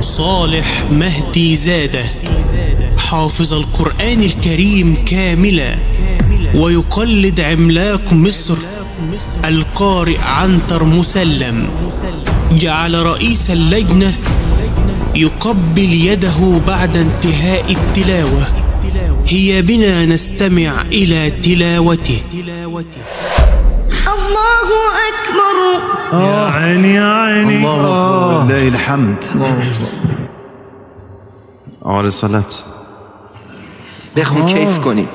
صالح مهدي زادة، حافظ القرآن الكريم كاملا، ويقلد عملاق مصر القارئ عنتر مسلم. جعل رئيس اللجنة يقبل يده بعد انتهاء التلاوة. هيا بنا نستمع إلى تلاوته. الله أكبر. يا عيني يا عيني. الله أكبر لله الحمد. على الصلاة. بخون كيف کنی.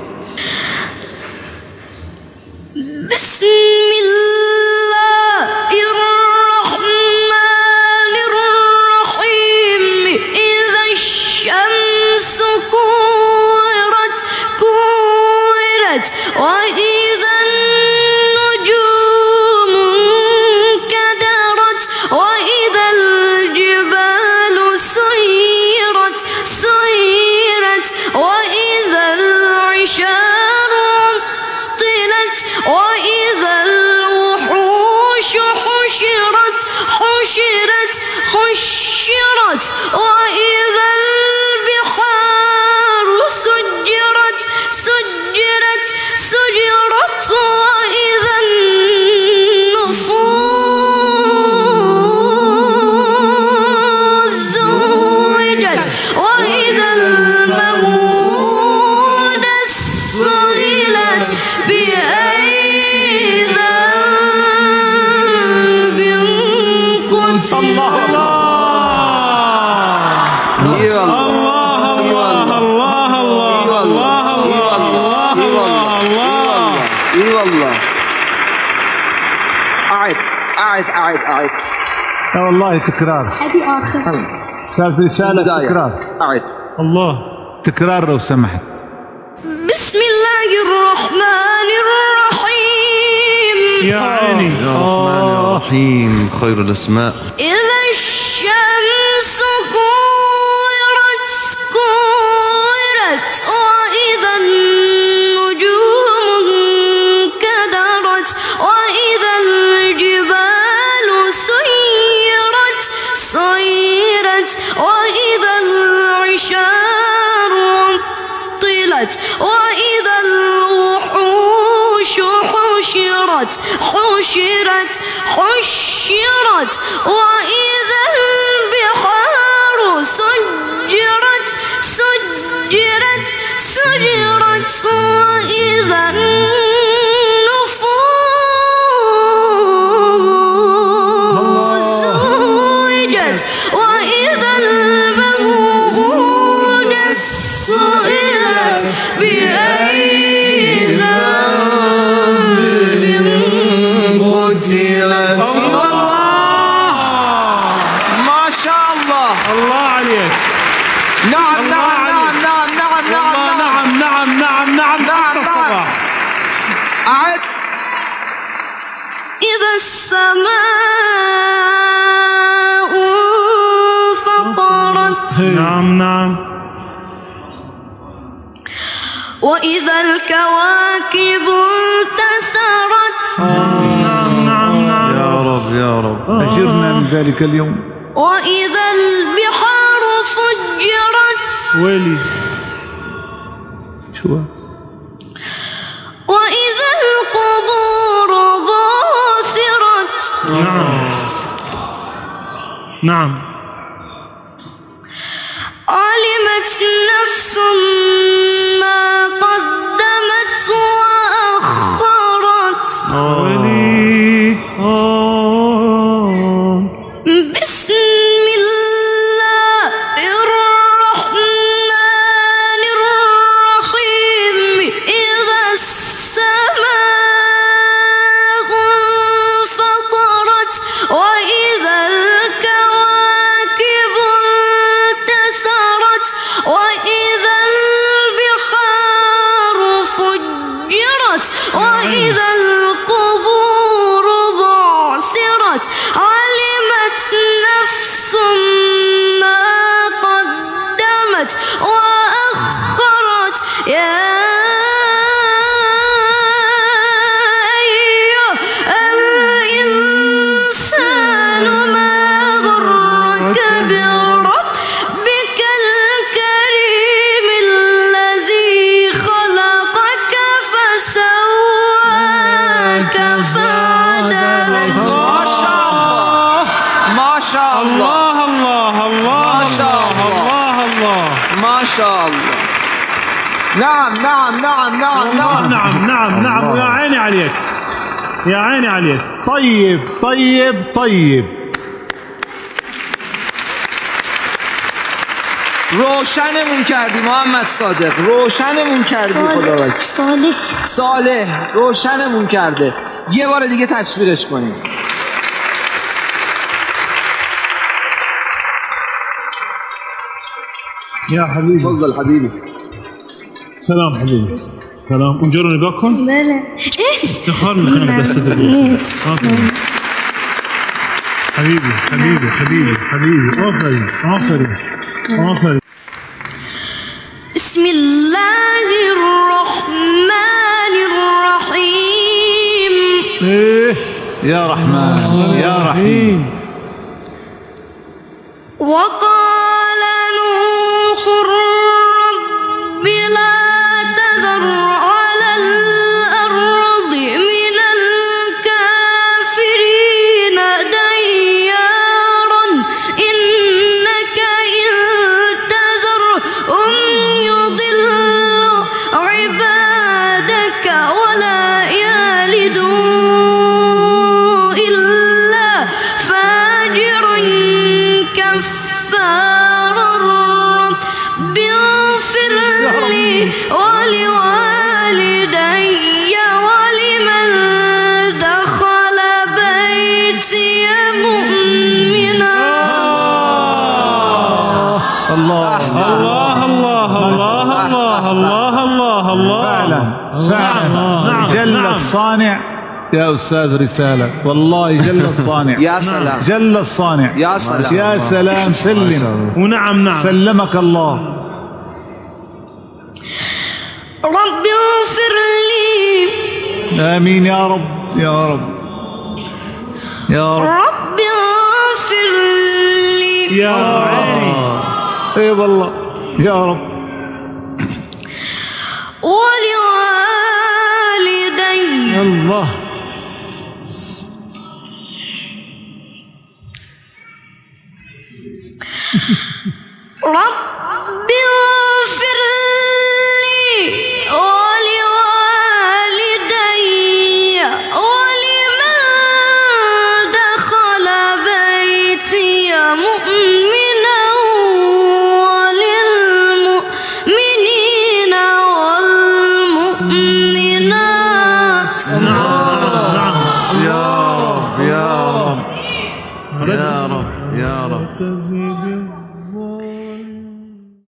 بسم الله الرحمن الرحيم. إذا الشمس كورت وإذا النجوم انكدرت وإذا الجبال سيرت وإذا العشار عطلت وإذا الوحوش حشرت وإذا البحار سجرت وإذا النفوس زوجت وإذا الموءودة سئلت بأي ذنب قتلت. الله أعد. والله تكرار. هذه آخر سالفة رسالة تكرار. أعد. الله تكرار لو سمحت. بسم الله الرحمن الرحيم. يا عيني. يا الرحمن الرحيم خير الأسماء. إذا الشمس كورت وإذا النجوم انكدرت وإذا الجبال سيرت وإذا العشار عطلت وإذا الوحوش حشرت وإذا البحار سجرت وإذا النفوس زوجت وإذا الموءودة سئلت بأي ذنب قتلت. ما شاء الله. الله عليك. نعم. أعد. إذا السماء انفطرت نعم. وإذا الكواكب انتثرت يا رب أجرنا من ذلك اليوم. وإذا البحار فجرت ويلي شو وإذا القبور بعثرت. نعم. علمت نفس ما قدمت وأخرت. بسم الله الرحمن الرحيم. إذا السماء انفطرت وإذا الكواكب انتثرت وإذا الجبال سيرت وإذا الوحوش حشرت وإذا البحار سجرت وإذا الوحوش حشرت وإذا البحار سجرت وإذا النفوس زوجت وإذا النفوس زوجت وإذا الروح شاء الله. نعم نعم نعم نعم نعم. نعم نعم نعم، يا عيني عليك، يا عيني عليك. طيب طيب طيب. روشنمون کردی محمد صادق، روشنمون کردی. خدا صالح روشنمون کرده. یه بار دیگه تشویقش کنیم. يا حبيبي تفضل حبيبي. سلام حبيبي، سلام. اونجا رو نگاه کن. بله. افتخار میکنم دستت ببوسم. آفرین حبيبي حبيبي حبيبي حبيبي. آفرین آفرین آفرین. بسم الله الرحمن الرحيم. ايه يا رحمن يا رحيم. وقال نوح رب لا تذر على الأرض من الكافرين ديارا إنك إن تذرهم يضلوا عبادك ولا يلدوا إلا فاجرا كفارا. رب اغفر لي ولوالدي ولمن دخل بيتي مؤمنا. الله الله الله الله الله الله الله. فعلا فعلا. نعم جل نعم. الصانع يا أستاذ رسالة، والله جل الصانع. يا سلام. جل الصانع. يا سلام. يا سلام. سلم. ونعم نعم. سلمك الله. رب اغفر لي. آمين يا رب يا رب يا رب. رب اغفر لي يا عيني. اي والله يا رب. ولوالدي الله. رب اغفر لي ولوالدي ولمن دخل بيتي مؤمنا وللمؤمنين والمؤمنات. يا رب يا رب يا رب يا رب.